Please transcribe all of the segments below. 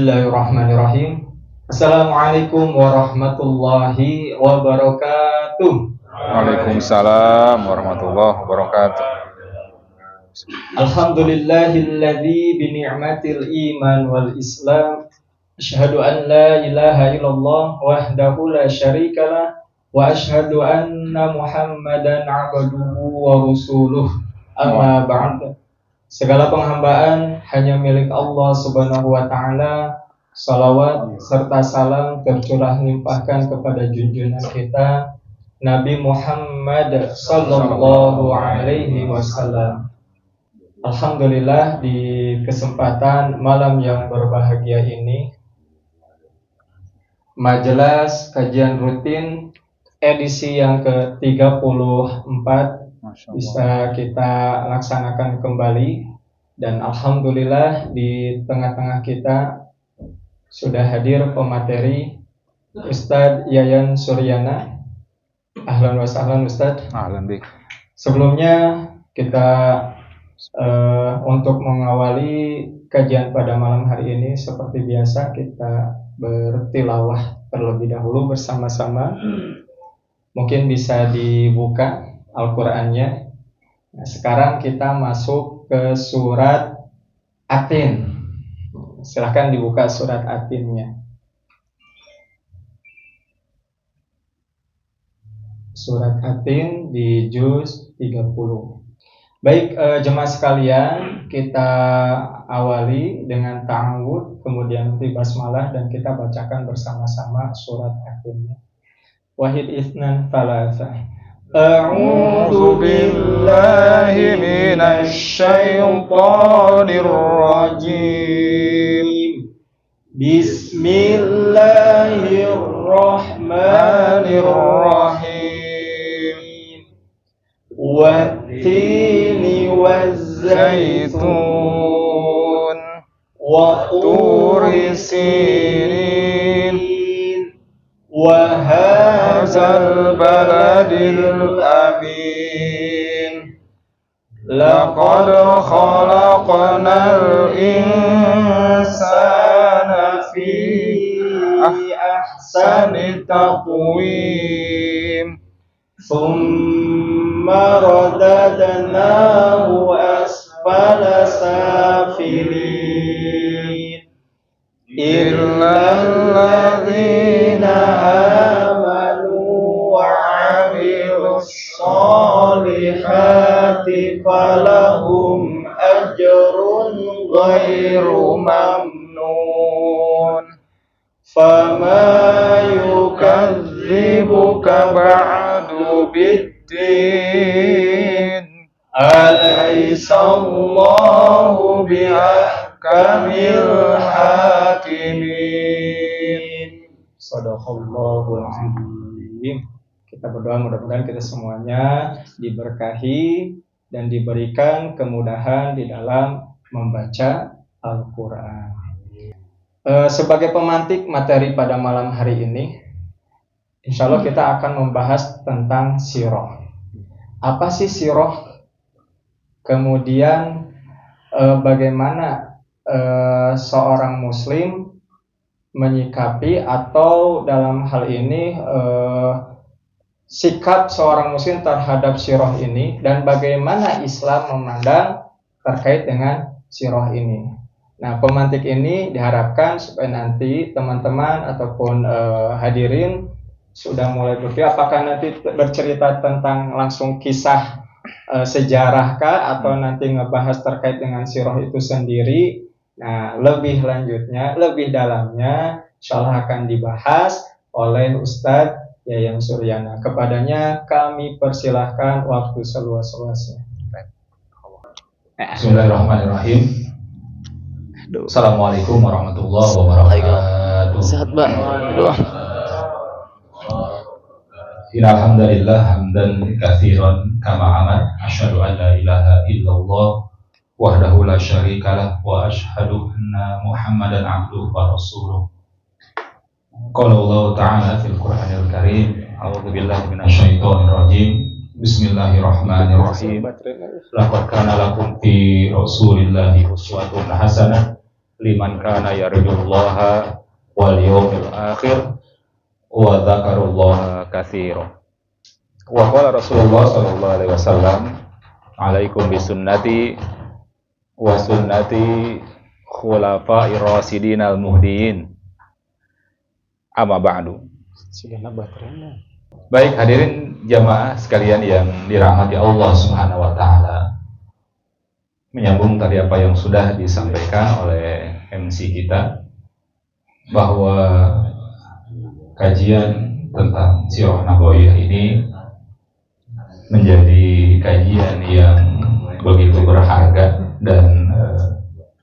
Bismillahirrahmanirrahim. Assalamualaikum warahmatullahi wabarakatuh. Waalaikumsalam warahmatullahi wabarakatuh. Alhamdulillahilladzi bi ni'matil iman wal islam asyhadu an la ilaha illallah wahdahu la syarikalah wa asyhadu anna Muhammadan 'abduhu wa rasuluh. Amma ba'd. Segala penghambaan hanya milik Allah Subhanahu wa taala. Salawat serta salam tercurah limpahkan kepada junjungan kita Nabi Muhammad sallallahu alaihi wasallam. Alhamdulillah, di kesempatan malam yang berbahagia ini, majelis kajian rutin edisi yang ke-34 bisa kita laksanakan kembali. Dan alhamdulillah di tengah-tengah kita sudah hadir pemateri Ustadz Yayan Suryana. Ahlan wa sahlan Ustadz. Ahlan bik. Sebelumnya kita untuk mengawali kajian pada malam hari ini, seperti biasa kita bertilawah terlebih dahulu bersama-sama. Mungkin bisa dibuka Al-Qur'annya. Nah, sekarang kita masuk ke surat Atin. Silahkan dibuka surat Atinnya. Surat Atin di juz 30. Baik, jemaah sekalian, kita awali dengan ta'awud, kemudian nanti basmalah, dan kita bacakan bersama-sama surat Atinnya. Wahid itsnan thalatha. A'udzu billahi minasy syaithanir rajim. Bismillahirrahmanirrahim. Wat-tini waz-zaitun wa turi sinin wa hadzal baladil amin. Laqad khalaqnal insana fi ahsani taqwim. Thumma radadnahu asfala safilin. Illal ladzina amanu wa 'amilus solihati falahum ajrun ghairu mamnun. Fama yukadzibuka ba'du biddin. Alaihissallahu biahkamil hakimin. Shadaqallahul azim. Kita berdoa mudah-mudahan kita semuanya diberkahi dan diberikan kemudahan di dalam membaca Al-Quran. Sebagai pemantik materi pada malam hari ini, insya Allah kita akan membahas tentang sirah. Apa sih sirah? Kemudian bagaimana seorang muslim menyikapi, atau dalam hal ini sikap seorang muslim terhadap sirah ini, dan bagaimana Islam memandang terkait dengan sirah ini. Nah, pemantik ini diharapkan supaya nanti teman-teman ataupun hadirin sudah mulai berpikir apakah nanti bercerita tentang langsung kisah sejarahkah, atau nanti ngebahas terkait dengan sirah itu sendiri. Nah, lebih lanjutnya, lebih dalamnya insyaallah akan dibahas oleh Ustadz Yayan Suryana. Kepadanya kami persilahkan waktu seluas-luasnya. Bismillahirrahmanirrahim. Assalamualaikum warahmatullahi wabarakatuh. Sehat, Mbak. Innal hamdalillah hamdan katsiran kama amar. Asyhadu an la ilaha illallah wahdahu la syarikalah wa asyhadu anna Muhammadan abduhu wa rasuluh. Qala Allah ta'ala fil Qur'anil Karim, a'udzu billahi minasyaitonir rajim. Bismillahirrahmanirrahim. Laqad kana lakum fi Rasulillahi uswatun hasanah liman kana yarjullaha wal yawmil akhir wa dzakarullaha katsira. Wa qala Rasulullah sallallahu alaihi wasallam, alaikum bisunnati wa sunnati khulafa'ir rasyidin al muhdiyyin. Amma ba'du. Baik hadirin jamaah sekalian yang dirahmati Allah Subhanahu wa taala. Menyambung tadi apa yang sudah disampaikan oleh MC kita, bahwa kajian tentang Sirah Nabawiyah ini menjadi kajian yang begitu berharga dan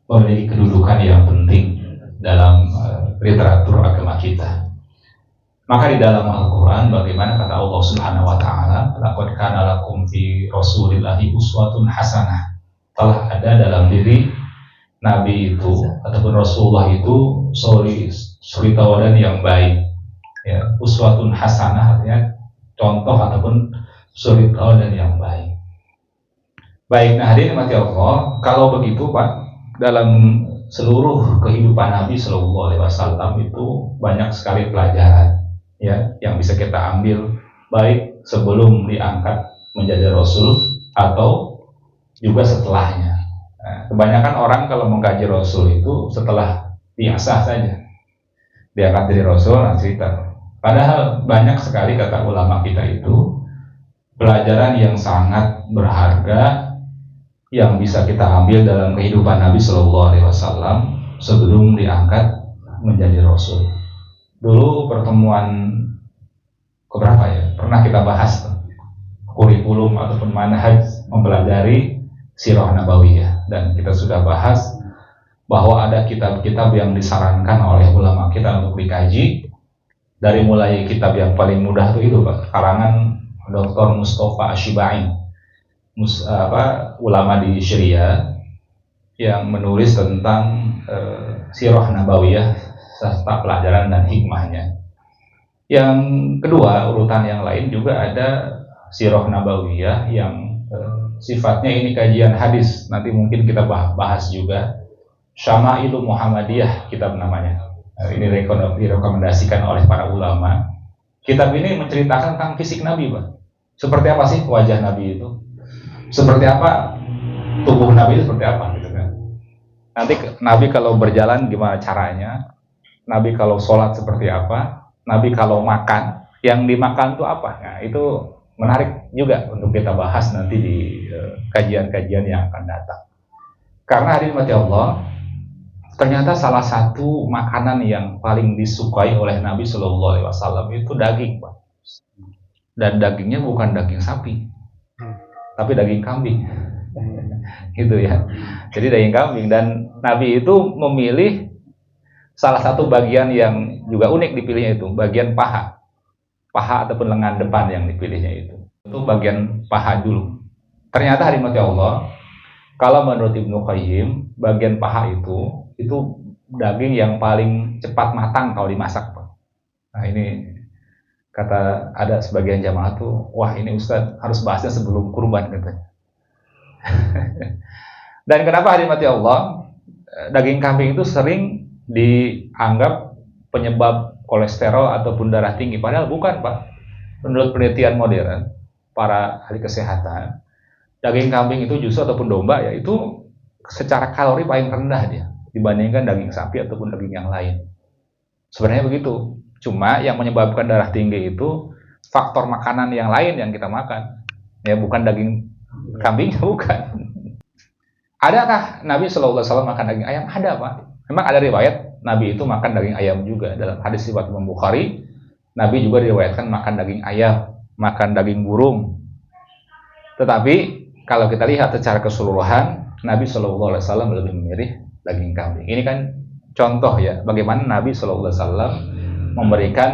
memiliki kedudukan yang penting dalam literatur agama kita. Maka di dalam Al-Quran, bagaimana kata Allah Subhanahu wa taala, laqad kana lakum fi rasulillahi uswatun hasanah. Telah ada dalam diri Nabi itu ataupun Rasulullah itu suri tauladan yang baik. Ya, uswatun hasanah artinya contoh ataupun suri tauladan yang baik. Baik, nah hadirin mati Allah, kalau begitu Pak, dalam seluruh kehidupan Nabi Shallallahu Alaihi Wasallam itu banyak sekali pelajaran ya yang bisa kita ambil, baik sebelum diangkat menjadi Rasul atau juga setelahnya. Nah, kebanyakan orang kalau mengkaji Rasul itu setelah biasa saja diangkat jadi Rasul, nah cerita. Padahal banyak sekali kata ulama kita itu pelajaran yang sangat berharga yang bisa kita ambil dalam kehidupan Nabi Shallallahu Alaihi Wasallam sebelum diangkat menjadi Rasul. Dulu pertemuan keberapa ya? Pernah kita bahas kurikulum ataupun manhaj mempelajari Sirah Nabawiyah, dan kita sudah bahas bahwa ada kitab-kitab yang disarankan oleh ulama kita untuk dikaji. Dari mulai kitab yang paling mudah itu Pak, karangan Dr. Mustafa Ashibain, ulama di Syria yang menulis tentang Sirah Nabawiyah serta pelajaran dan hikmahnya. Yang kedua, urutan yang lain juga ada Sirah Nabawiyah yang sifatnya ini kajian hadis. Nanti mungkin kita bahas juga. Syamailu Muhammadiyah kitab namanya. Ini direkomendasikan oleh para ulama. Kitab ini menceritakan tentang fisik Nabi, Pak. Seperti apa sih wajah Nabi itu? Seperti apa tubuh Nabi itu, seperti apa gitu kan? Nanti Nabi kalau berjalan gimana caranya? Nabi kalau sholat seperti apa? Nabi kalau makan, yang dimakan itu apa? Nah, itu menarik juga untuk kita bahas nanti di kajian-kajian yang akan datang. Karena hadirin mati Allah, ternyata salah satu makanan yang paling disukai oleh Nabi Shallallahu Alaihi Wasallam itu daging, Pak. Dan dagingnya bukan daging sapi, tapi daging kambing, gitu ya. Jadi daging kambing, dan Nabi itu memilih salah satu bagian yang juga unik dipilihnya itu bagian paha ataupun lengan depan yang dipilihnya itu bagian paha dulu. Ternyata hadirin mati Allah, kalau menurut Ibnu Qayyim, bagian paha itu daging yang paling cepat matang kalau dimasak, Pak. Nah ini kata ada sebagian jamaah tuh, wah ini Ustadz harus bahasnya sebelum kurban katanya. Dan kenapa hadirin mati Allah, daging kambing itu sering dianggap penyebab kolesterol ataupun darah tinggi, padahal bukan, Pak. Menurut penelitian modern para ahli kesehatan, daging kambing itu justru ataupun domba ya itu secara kalori paling rendah dia dibandingkan daging sapi ataupun daging yang lain. Sebenarnya begitu. Cuma yang menyebabkan darah tinggi itu faktor makanan yang lain yang kita makan. Ya bukan daging kambing, bukan. Adakah Nabi Shallallahu Alaihi Wasallam makan daging ayam? Ada, Pak. Memang ada riwayat Nabi itu makan daging ayam juga. Dalam hadis riwayat Imam Bukhari, Nabi juga diriwayatkan makan daging ayam, makan daging burung. Tetapi kalau kita lihat secara keseluruhan, Nabi Shallallahu Alaihi Wasallam lebih memilih daging kambing. Ini kan contoh ya, bagaimana Nabi Shallallahu Alaihi Wasallam memberikan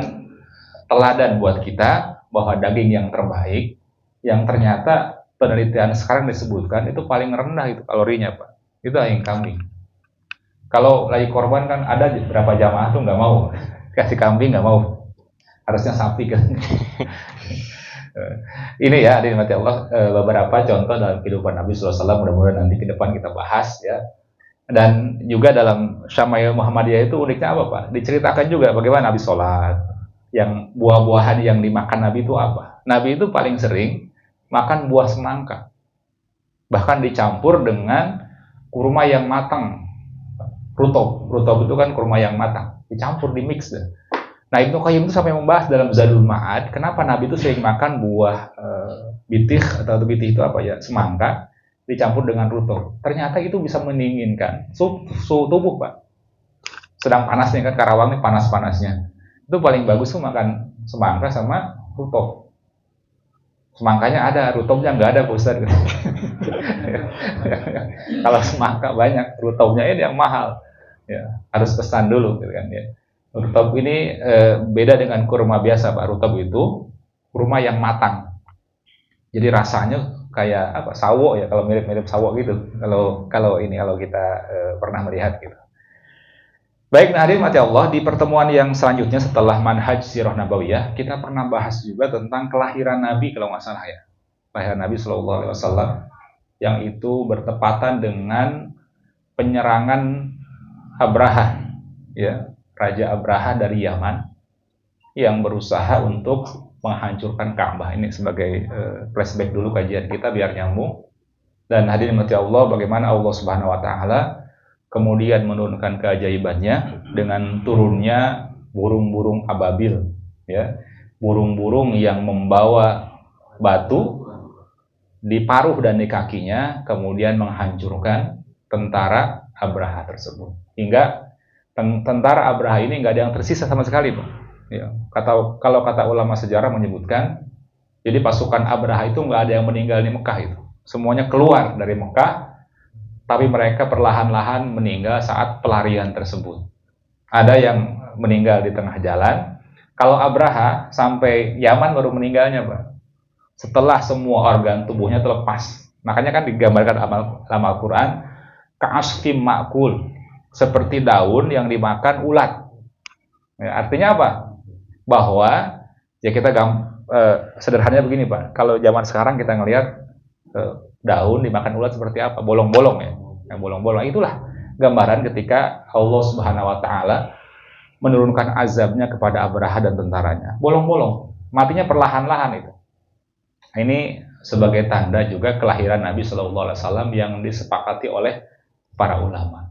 teladan buat kita bahwa daging yang terbaik, yang ternyata penelitian sekarang disebutkan itu paling rendah itu kalorinya, Pak. Itu daging kambing. Kalau lagi korban kan ada beberapa jamaah tuh nggak mau kasih kambing, nggak mau, harusnya sapi kan. Ini ya, dimati Allah, beberapa contoh dalam kehidupan Nabi SAW. Mudah-mudahan nanti ke depan kita bahas ya. Dan juga dalam Syama'il Muhammadiyah itu uniknya apa Pak? Diceritakan juga bagaimana Nabi sholat, yang buah-buahan yang dimakan Nabi itu apa? Nabi itu paling sering makan buah semangka, bahkan dicampur dengan kurma yang matang, rutop itu kan kurma yang matang, dicampur, di mix deh. Nah, Ibnu Qayyim itu sampai membahas dalam Zadul Ma'ad, kenapa Nabi itu sering makan buah bitih, atau bitih itu apa ya, semangka, dicampur dengan rutop. Ternyata itu bisa mendinginkan suhu tubuh, Pak. Sedang panasnya kan, Karawang ini panas-panasnya. Itu paling bagus tuh makan semangka sama rutop. Semangkanya ada, rutopnya nggak ada, Pak Ustaz. Kalau semangka banyak, rutopnya ini yang mahal. Ya, harus pesan dulu gitu kan ya. Rutop ini beda dengan kurma biasa, Pak. Rutop itu kurma yang matang. Jadi rasanya kayak apa? Sawo ya, kalau mirip-mirip sawo gitu. Kalau kita pernah melihat gitu. Baik, nah hadirin mati Allah, di pertemuan yang selanjutnya setelah manhaj sirah nabawiyah, kita pernah bahas juga tentang kelahiran Nabi kalau nggak salah ya. Kelahiran Nabi Shallallahu Alaihi Wasallam yang itu bertepatan dengan penyerangan Abraha, ya, Raja Abraha dari Yaman yang berusaha untuk menghancurkan Ka'bah. Ini sebagai flashback dulu kajian kita biar nyambung. Dan hadirin mati Allah, bagaimana Allah Subhanahu Wa Taala kemudian menurunkan keajaibannya dengan turunnya burung-burung ababil, ya, burung-burung yang membawa batu di paruh dan di kakinya, kemudian menghancurkan tentara Abraha tersebut. Hingga tentara Abraha ini nggak ada yang tersisa sama sekali, Pak. Ya, kalau kata ulama sejarah menyebutkan, jadi pasukan Abraha itu nggak ada yang meninggal di Mekah itu, semuanya keluar dari Mekah. Tapi mereka perlahan-lahan meninggal saat pelarian tersebut. Ada yang meninggal di tengah jalan. Kalau Abraha sampai Yaman baru meninggalnya, Pak. Setelah semua organ tubuhnya terlepas. Makanya kan digambarkan dalam Al-Quran, ka'asfim ma'kul, seperti daun yang dimakan ulat. Ya, artinya apa? Bahwa ya kita sederhananya begini, Pak. Kalau zaman sekarang kita ngelihat daun dimakan ulat seperti apa? Bolong-bolong ya. Yang bolong-bolong itulah gambaran ketika Allah Subhanahu Wa Taala menurunkan azabnya kepada Abraha dan tentaranya. Bolong-bolong, matinya perlahan-lahan itu. Ini sebagai tanda juga kelahiran Nabi Shallallahu Alaihi Wasallam yang disepakati oleh para ulama.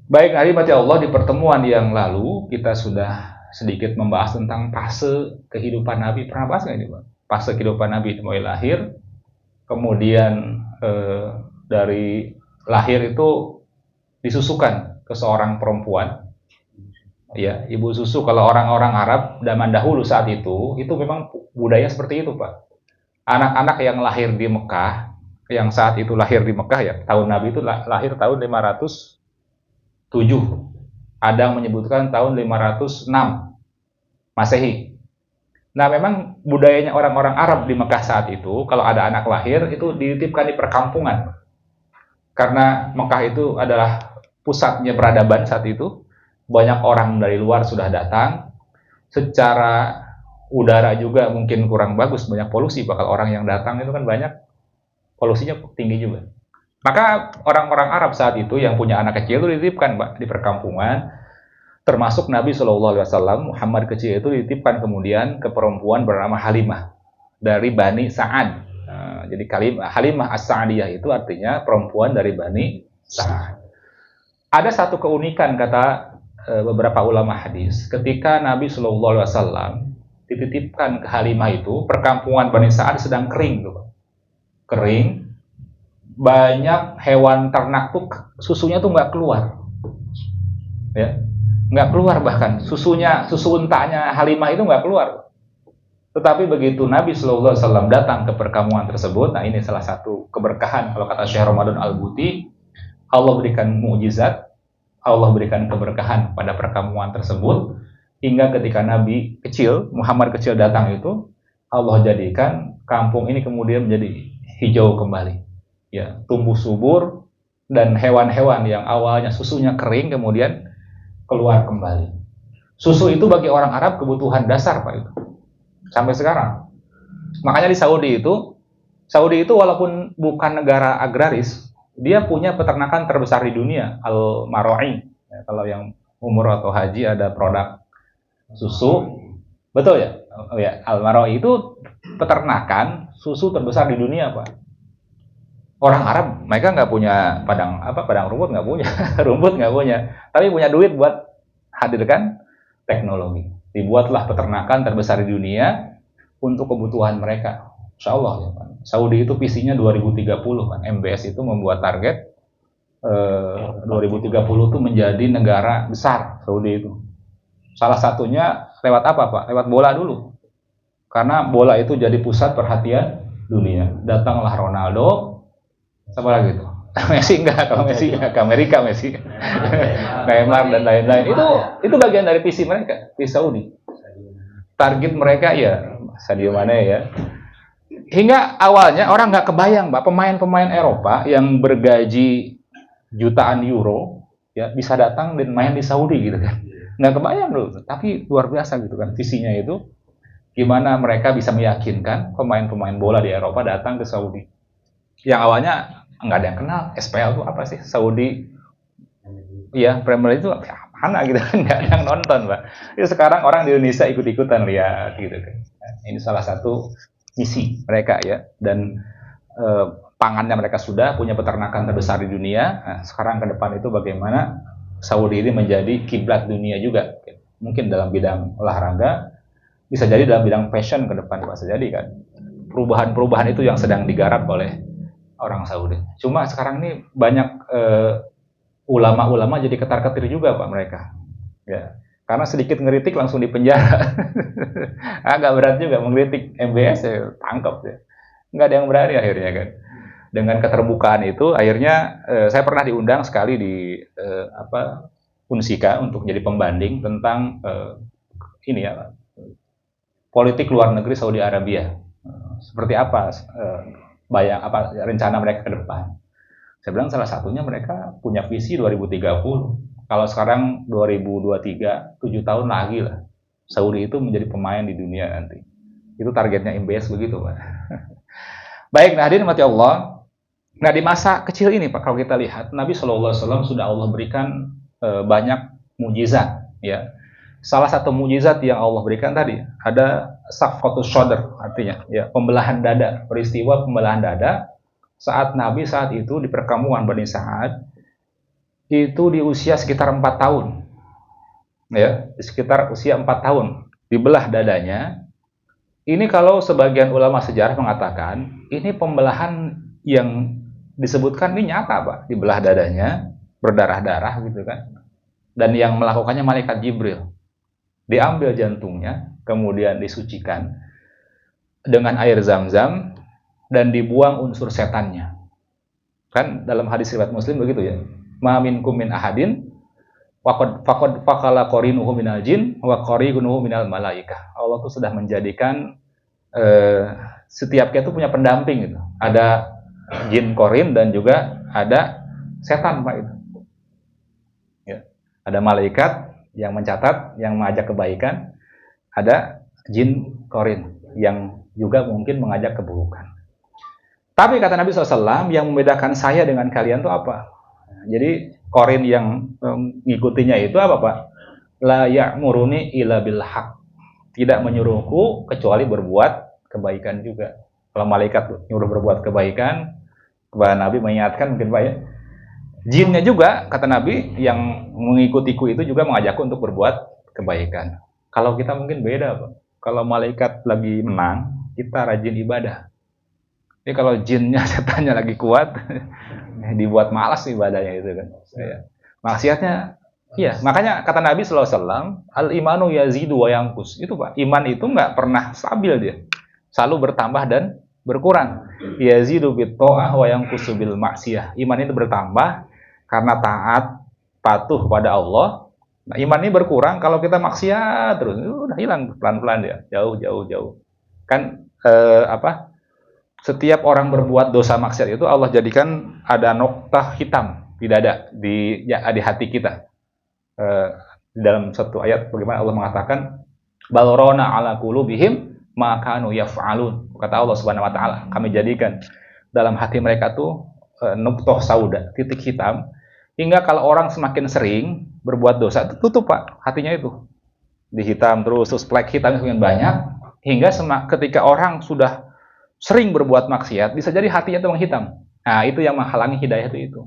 Baik, hadirin mati Allah, di pertemuan yang lalu kita sudah sedikit membahas tentang fase kehidupan Nabi. Pernah bahas nggak ini, Pak? Fase kehidupan Nabi mulai lahir, kemudian dari lahir itu disusukan ke seorang perempuan, ya, ibu susu. Kalau orang-orang Arab zaman dahulu saat itu memang budaya seperti itu, Pak. Anak-anak yang lahir di Mekah, yang saat itu lahir di Mekah ya, tahun Nabi itu lahir tahun 507. Ada yang menyebutkan tahun 506 Masehi. Nah, memang budayanya orang-orang Arab di Mekah saat itu, kalau ada anak lahir itu dititipkan di perkampungan. Karena Mekah itu adalah pusatnya peradaban saat itu, banyak orang dari luar sudah datang. Secara udara juga mungkin kurang bagus, banyak polusi. Bakal orang yang datang itu kan banyak, polusinya tinggi juga. Maka orang-orang Arab saat itu yang punya anak kecil itu dititipkan, Pak, di perkampungan. Termasuk Nabi Shallallahu Alaihi Wasallam, Muhammad kecil itu dititipkan kemudian ke perempuan bernama Halimah dari Bani Sa'ad. Jadi Halimah As-Sa'diyah itu artinya perempuan dari Bani Sa'ad. Ada satu keunikan kata beberapa ulama hadis, ketika Nabi Shallallahu Alaihi Wasallam dititipkan ke Halimah itu, perkampungan Bani Sa'ad sedang kering, tuh, kering, banyak hewan ternak tuh susunya tuh nggak keluar, ya, nggak keluar, bahkan susu untanya Halimah itu nggak keluar. Tetapi begitu Nabi Shallallahu Alaihi Wasallam datang ke perkampungan tersebut, nah ini salah satu keberkahan kalau kata Syekh Ramadan Al-Buti, Allah berikan mukjizat, Allah berikan keberkahan pada perkampungan tersebut, hingga ketika Nabi kecil, Muhammad kecil datang itu, Allah jadikan kampung ini kemudian menjadi hijau kembali, ya, tumbuh subur, dan hewan-hewan yang awalnya susunya kering kemudian keluar kembali. Susu itu bagi orang Arab kebutuhan dasar, Pak, itu sampai sekarang. Makanya di Saudi itu walaupun bukan negara agraris, Dia punya peternakan terbesar di dunia, Al-Marwa'i. Ya, kalau yang umur atau haji ada produk susu, betul ya? Oh ya, Al-Marwa'i itu peternakan susu terbesar di dunia, Pak. Orang Arab mereka nggak punya padang rumput nggak punya, rumput nggak punya, tapi punya duit buat hadirkan teknologi. Dibuatlah peternakan terbesar di dunia untuk kebutuhan mereka. Insya Allah ya Pak. Saudi itu visinya 2030 kan. MBS itu membuat target 2030 itu menjadi negara besar Saudi itu. Salah satunya lewat apa Pak? Lewat bola dulu. Karena bola itu jadi pusat perhatian dunia. Datanglah Ronaldo, siapa lagi itu? Messi enggak, kalau Messi ya ke Amerika Messi. Neymar dan lain-lain. Itu bagian dari visi mereka di Saudi. Target mereka ya Sadio Mane ya. Hingga awalnya orang nggak kebayang, Pak, pemain-pemain Eropa yang bergaji jutaan euro ya bisa datang dan main di Saudi gitu kan. Nggak kebayang loh, tapi luar biasa gitu kan visinya itu. Gimana mereka bisa meyakinkan pemain-pemain bola di Eropa datang ke Saudi. Yang awalnya nggak ada yang kenal SPL itu apa sih Saudi. Ya Premier League itu apa gitu kan, nggak ada yang nonton Pak. Jadi sekarang orang di Indonesia ikut-ikutan lihat gitu kan. Ini salah satu misi mereka ya, dan pangannya mereka sudah punya peternakan terbesar di dunia. Nah, sekarang ke depan itu bagaimana Saudi ini menjadi kiblat dunia juga, mungkin dalam bidang olahraga, bisa jadi dalam bidang fashion ke depan bisa jadi kan. Perubahan-perubahan itu yang sedang digarap oleh orang Saudi. Cuma sekarang ini banyak ulama-ulama jadi ketar-ketir juga Pak mereka ya. Karena sedikit ngeritik langsung dipenjara. Agak berat juga mengkritik MBS ya, tangkap ya. Nggak ada yang berani akhirnya kan. Dengan keterbukaan itu akhirnya saya pernah diundang sekali di Unsika untuk jadi pembanding tentang ini ya, politik luar negeri Saudi Arabia. Seperti apa rencana mereka ke depan. Saya bilang salah satunya mereka punya visi 2030. Kalau sekarang 2023, 7 tahun lagi lah. Saudi itu menjadi pemain di dunia nanti. Itu targetnya MBS begitu, Pak. Baik, nah hadirin mati Allah. Nah, di masa kecil ini, Pak, kalau kita lihat, Nabi SAW sudah Allah berikan banyak mujizat. Ya. Salah satu mujizat yang Allah berikan tadi, ada saqfatus shadr, artinya ya, pembelahan dada, peristiwa pembelahan dada, saat Nabi saat itu di perkampungan Bani Sa'ad, itu di usia sekitar 4 tahun ya, sekitar usia 4 tahun dibelah dadanya. Ini kalau sebagian ulama sejarah mengatakan ini pembelahan yang disebutkan ini nyata Pak, dibelah dadanya berdarah-darah gitu kan, dan yang melakukannya malaikat Jibril. Diambil jantungnya kemudian disucikan dengan air zam-zam dan dibuang unsur setannya. Kan dalam hadis riwayat Muslim begitu ya, ma minkum min ahadin faqad faqala qarinuhu minal jin wa qarinuhu minal malaikah. Allah tuh sudah menjadikan setiap kita tuh punya pendamping gitu. Ada jin korin dan juga ada setan Pak itu. Ya. Ada malaikat yang mencatat, yang mengajak kebaikan, ada jin korin yang juga mungkin mengajak keburukan. Tapi kata Nabi SAW, yang membedakan saya dengan kalian itu apa? Jadi korin yang mengikutinya itu apa Pak? La ya'muruni illa bil haq. Tidak menyuruhku kecuali berbuat kebaikan juga. Kalau malaikat nyuruh berbuat kebaikan, kepada Nabi mengingatkan mungkin Pak ya. Jinnya juga kata Nabi yang mengikutiku itu juga mengajakku untuk berbuat kebaikan. Kalau kita mungkin beda Pak. Kalau malaikat lagi menang, kita rajin ibadah. Jadi kalau jinnya setannya lagi kuat, dibuat malas ibadahnya itu kan. Ya. Maksiatnya, iya. Makanya kata Nabi SAW, al-imanu yazidu wa yanqus. Itu Pak, iman itu nggak pernah stabil dia. Selalu bertambah dan berkurang. Yazidu bit ta'ah wa yanqusu bil maksiyah. Iman itu bertambah karena taat, patuh pada Allah. Nah, iman ini berkurang kalau kita maksiat terus. Udah hilang pelan-pelan dia. Jauh. Kan setiap orang berbuat dosa maksiat itu Allah jadikan ada noktah hitam di dada, di hati kita. Di dalam satu ayat bagaimana Allah mengatakan balrona ala qulubihim ma kanu yaf'alun. Kata Allah Subhanahu wa taala, kami jadikan dalam hati mereka tuh nuqtoh sauda, titik hitam, hingga kalau orang semakin sering berbuat dosa itu tutup Pak hatinya itu, dihitam terus plek hitamnya semakin banyak, hingga ketika orang sudah sering berbuat maksiat bisa jadi hatinya itu menghitam. Nah itu yang menghalangi hidayah itu.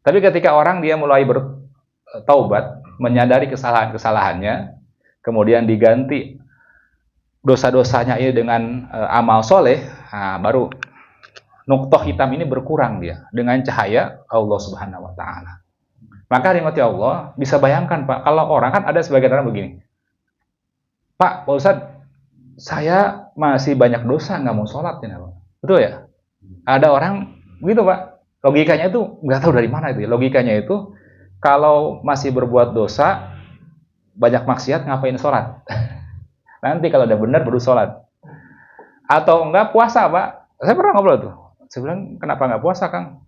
Tapi ketika orang dia mulai bertaubat, menyadari kesalahan-kesalahannya, kemudian diganti dosa-dosanya ini dengan amal soleh, nah, baru nuqtoh hitam ini berkurang dia dengan cahaya Allah Subhanahu wa taala. Maka nikmati Allah, bisa bayangkan Pak, kalau orang kan ada sebagian orang begini. Pak Ustadz, saya masih banyak dosa nggak mau sholat ya, Pak. Betul ya? Ada orang gitu Pak. Logikanya itu nggak tahu dari mana itu. Logikanya itu kalau masih berbuat dosa, banyak maksiat ngapain sholat? Nanti kalau udah benar baru sholat. Atau enggak puasa Pak. Saya pernah ngobrol tuh. Saya bilang, kenapa nggak puasa, Kang?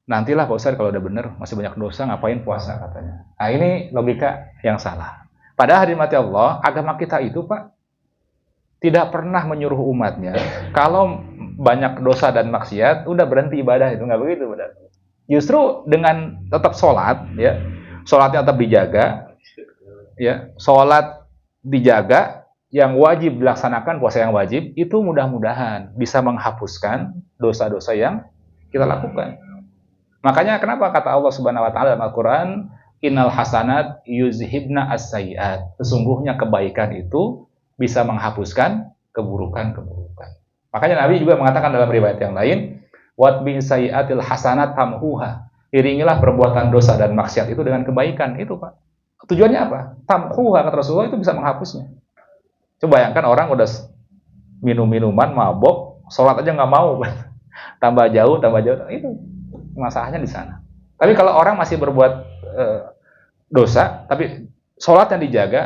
Nantilah Pak Ustadz kalau udah bener, masih banyak dosa, ngapain puasa katanya. Nah ini logika yang salah. Padahal hadirin Allah, agama kita itu Pak, tidak pernah menyuruh umatnya, kalau banyak dosa dan maksiat, udah berhenti ibadah, itu nggak begitu. Justru dengan tetap sholat, ya, sholatnya tetap dijaga, ya, sholat dijaga, yang wajib dilaksanakan, puasa yang wajib, itu mudah-mudahan bisa menghapuskan dosa-dosa yang kita lakukan. Makanya kenapa kata Allah Subhanahu wa taala dalam Al-Qur'an, innal hasanat yuzhibna as-sayyi'at. Sesungguhnya kebaikan itu bisa menghapuskan keburukan-keburukan. Makanya Nabi juga mengatakan dalam riwayat yang lain, watbi sayyi'atil hasanat tamhuha. Iringilah perbuatan dosa dan maksiat itu dengan kebaikan. Itu Pak. Tujuannya apa? Tamhuha, kata Rasulullah, itu bisa menghapusnya. Coba bayangkan orang udah minum-minuman, mabok, sholat aja nggak mau, tambah jauh, itu masalahnya di sana. Tapi kalau orang masih berbuat dosa, tapi sholatnya dijaga,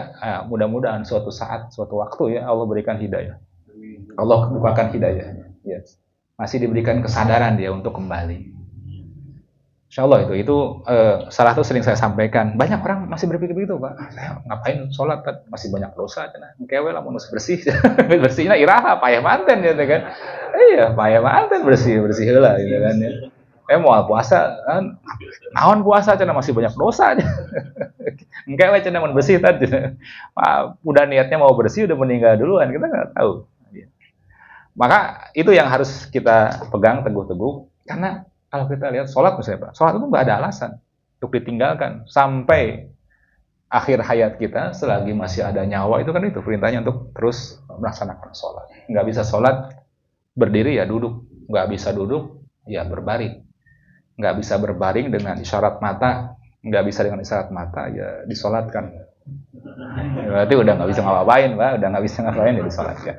mudah-mudahan suatu saat, suatu waktu ya Allah berikan hidayah, Allah bukakan hidayahnya, yes. Masih diberikan kesadaran dia untuk kembali. Insya Allah itu salah satu sering saya sampaikan. Banyak orang masih berpikir begitu Pak. Ngapain sholat masih banyak dosa, kewe lah mau bersih, bersihnya iraha payah manten gitu kan. Iya payah manten bersih lah gitu kan ya. Mau puasa kan, naon puasa cina masih banyak dosa aja. Kewe cina mau bersih tadi. Udah niatnya mau bersih udah meninggal duluan, kita nggak tahu. Maka itu yang harus kita pegang teguh-teguh, karena kalau kita lihat sholat misalnya Pak, sholat itu nggak ada alasan untuk ditinggalkan sampai akhir hayat kita, selagi masih ada nyawa, itu kan itu perintahnya untuk terus melaksanakan sholat. Nggak bisa sholat berdiri ya duduk, nggak bisa duduk ya berbaring, nggak bisa berbaring dengan isyarat mata, nggak bisa dengan isyarat mata ya disolatkan. Berarti udah nggak bisa ngapain Pak, udah nggak bisa ngapain ya disolatkan.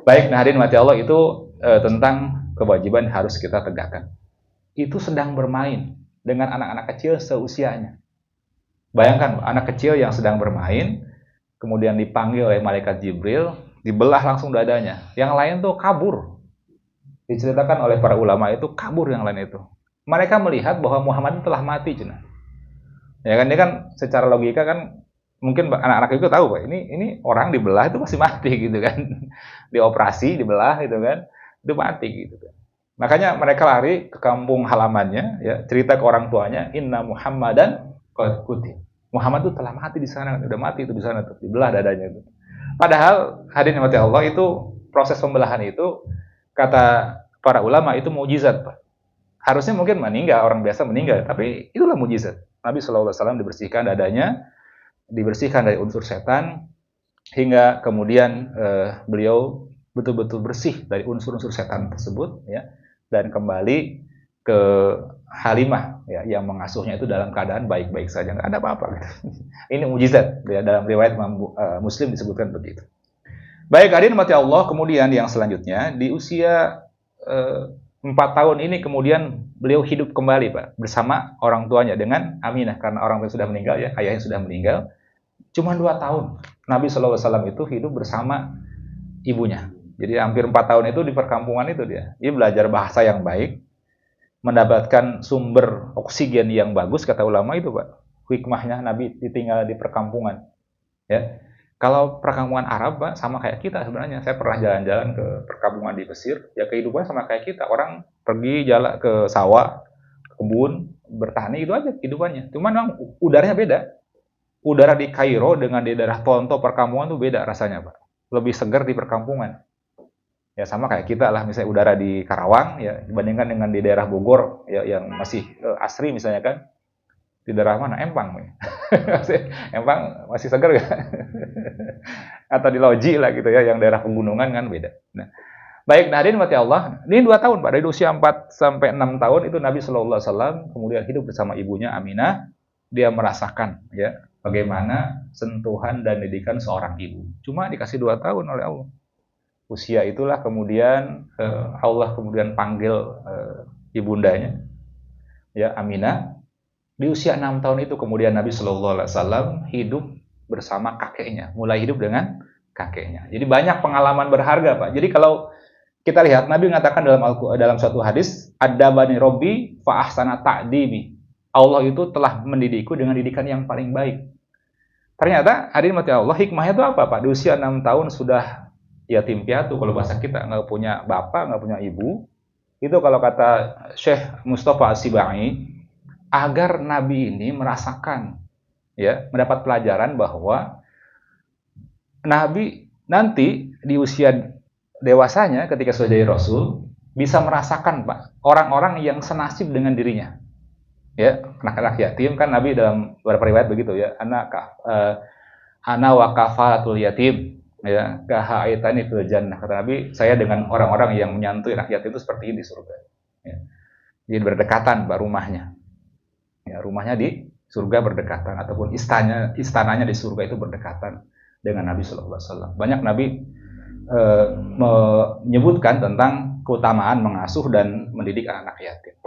Baik, nah hadirin mati Allah, itu tentang kewajiban harus kita tegakkan. Itu sedang bermain dengan anak-anak kecil seusianya. Bayangkan anak kecil yang sedang bermain, kemudian dipanggil oleh malaikat Jibril, dibelah langsung dadanya. Yang lain tuh kabur. Diceritakan oleh para ulama itu kabur yang lain itu. Mereka melihat bahwa Muhammad telah mati, cina. Ya kan, ini kan secara logika kan mungkin anak-anak itu tahu Pak, ini orang dibelah itu masih mati gitu kan. Dioperasi, dibelah gitu kan, itu mati gitu kan. Makanya mereka lari ke kampung halamannya, ya, cerita ke orang tuanya, inna Muhammadan qad qutil. Muhammad itu telah mati di sana, udah mati itu di sana tuh, dibelah dadanya itu. Padahal hadirin mati Allah, itu proses pembelahan itu kata para ulama itu mukjizat Pak. Harusnya mungkin meninggal, orang biasa meninggal, tapi itulah mukjizat. Nabi SAW dibersihkan dadanya, dibersihkan dari unsur setan, hingga kemudian beliau betul-betul bersih dari unsur-unsur setan tersebut, ya, dan kembali ke Halimah, ya, yang mengasuhnya itu dalam keadaan baik-baik saja, nggak ada apa-apa. Ini mujizat, ya, dalam riwayat Muslim disebutkan begitu. Baik, hadirin mati Allah, kemudian yang selanjutnya di usia 4 tahun ini kemudian beliau hidup kembali Pak bersama orang tuanya dengan Aminah, karena orang tua sudah meninggal, ya, ayahnya sudah meninggal. Cuma 2 tahun Nabi SAW itu hidup bersama ibunya. Jadi hampir 4 tahun itu di perkampungan itu dia belajar bahasa yang baik, mendapatkan sumber oksigen yang bagus, kata ulama itu Pak. Hikmahnya Nabi ditinggal di perkampungan. Ya. Kalau perkampungan Arab, Pak, sama kayak kita sebenarnya. Saya pernah jalan-jalan ke perkampungan di Mesir, ya kehidupannya sama kayak kita. Orang pergi jalan ke sawah, kebun, bertani, itu aja kehidupannya. Cuman memang udaranya beda. Udara di Kairo dengan di daerah Tonto perkampungan tuh beda rasanya, Pak. Lebih segar di perkampungan. Ya sama kayak kita lah, misalnya udara di Karawang, ya dibandingkan dengan di daerah Bogor, ya yang masih asri misalnya kan. Di daerah mana? Empang. Empang masih segar ya? Atau di Loji lah gitu ya, yang daerah pegunungan kan beda. Nah, baik, hadirin mati Allah, ini 2 tahun Pak, dari usia 4 sampai 6 tahun itu Nabi Shallallahu Alaihi Wasallam kemudian hidup bersama ibunya Aminah. Dia merasakan ya bagaimana sentuhan dan didikan seorang ibu. Cuma dikasih 2 tahun oleh Allah. Usia itulah kemudian Allah kemudian panggil ibundanya, ya Aminah. Di usia 6 tahun itu kemudian Nabi Shallallahu Alaihi Wasallam hidup bersama kakeknya, mulai hidup dengan kakeknya. Jadi banyak pengalaman berharga, Pak. Jadi kalau kita lihat Nabi mengatakan dalam suatu hadis, adabani Robbi fa ahsana ta'dibi. Allah itu telah mendidikku dengan didikan yang paling baik. Ternyata hadirin mati Allah, hikmahnya itu apa, Pak? Di usia 6 tahun sudah yatim piatu, kalau bahasa kita nggak punya bapak, nggak punya ibu. Itu kalau kata Syekh Mustafa As-Sibai, agar Nabi ini merasakan, ya, mendapat pelajaran bahwa Nabi nanti di usia dewasanya ketika sudah jadi Rasul bisa merasakan, Pak, orang-orang yang senasib dengan dirinya. Ya, anak-anak yatim kan Nabi dalam beberapa riwayat begitu ya, ana wa kafalatul yatim, ya, kaha'aitani fil jannah. Kata Nabi, saya dengan orang-orang yang menyantui anak yatim itu seperti ini di surga. Ya. Jadi berdekatan, Pak, rumahnya. Ya, rumahnya di surga berdekatan ataupun istananya di surga itu berdekatan dengan Nabi Shallallahu Alaihi Wasallam. Banyak Nabi menyebutkan tentang keutamaan mengasuh dan mendidik anak yatim.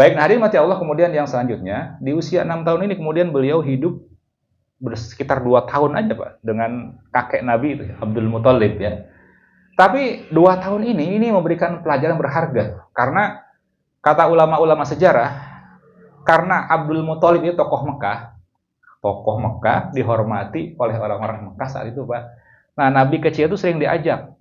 Baik, hadirin mati Allah, kemudian yang selanjutnya di usia 6 tahun ini kemudian beliau hidup sekitar 2 tahun aja, Pak, dengan kakek Nabi itu, Abdul Muthalib ya. Tapi 2 tahun ini memberikan pelajaran berharga karena kata ulama-ulama sejarah, karena Abdul Muthalib itu tokoh Mekah dihormati oleh orang-orang Mekah saat itu, Pak. Nah, Nabi kecil itu sering diajak.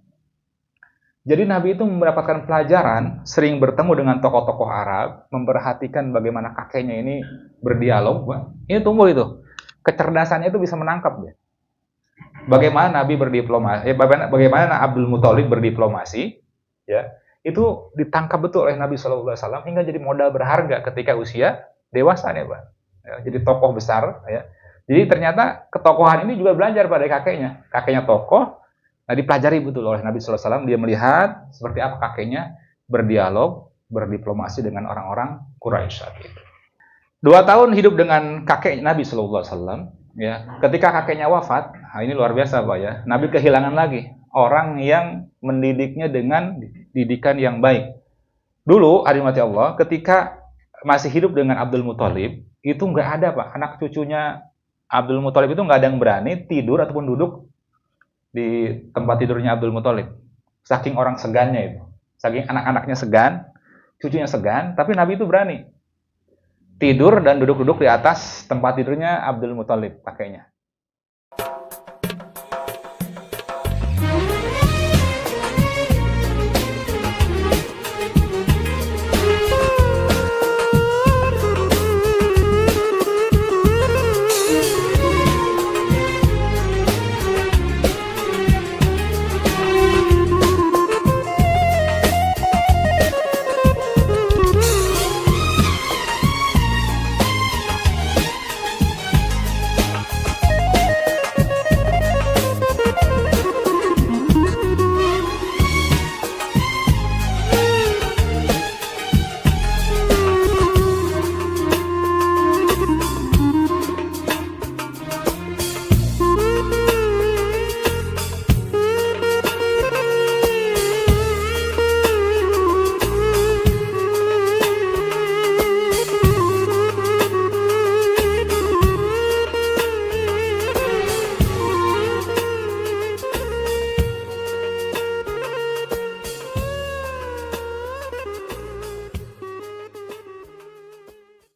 Jadi Nabi itu mendapatkan pelajaran, sering bertemu dengan tokoh-tokoh Arab, memperhatikan bagaimana kakeknya ini berdialog, Pak. Ini tumbuh itu. Kecerdasannya itu bisa menangkap ya. Bagaimana Nabi berdiplomasi, bagaimana Abdul Muthalib berdiplomasi, ya. Itu ditangkap betul oleh Nabi Shallallahu Alaihi Wasallam hingga jadi modal berharga ketika usia dewasa nih, Pak. Ya, jadi tokoh besar ya. Jadi ternyata ketokohan ini juga belajar pada kakeknya. Kakeknya tokoh, nah dipelajari betul oleh Nabi Shallallahu Alaihi Wasallam. Dia melihat seperti apa kakeknya berdialog, berdiplomasi dengan orang-orang Quraisy saat itu. 2 tahun hidup dengan kakek Nabi Shallallahu Alaihi Wasallam. Ya, ketika kakeknya wafat, nah ini luar biasa, Pak ya. Nabi kehilangan lagi orang yang mendidiknya dengan didikan yang baik. Dulu, hadirin mati Allah, ketika masih hidup dengan Abdul Muthalib, itu nggak ada, Pak, anak cucunya Abdul Muthalib itu nggak ada yang berani tidur ataupun duduk di tempat tidurnya Abdul Muthalib. Saking orang segannya itu. Saking anak-anaknya segan, cucunya segan, tapi Nabi itu berani tidur dan duduk-duduk di atas tempat tidurnya Abdul Muthalib, kakeknya.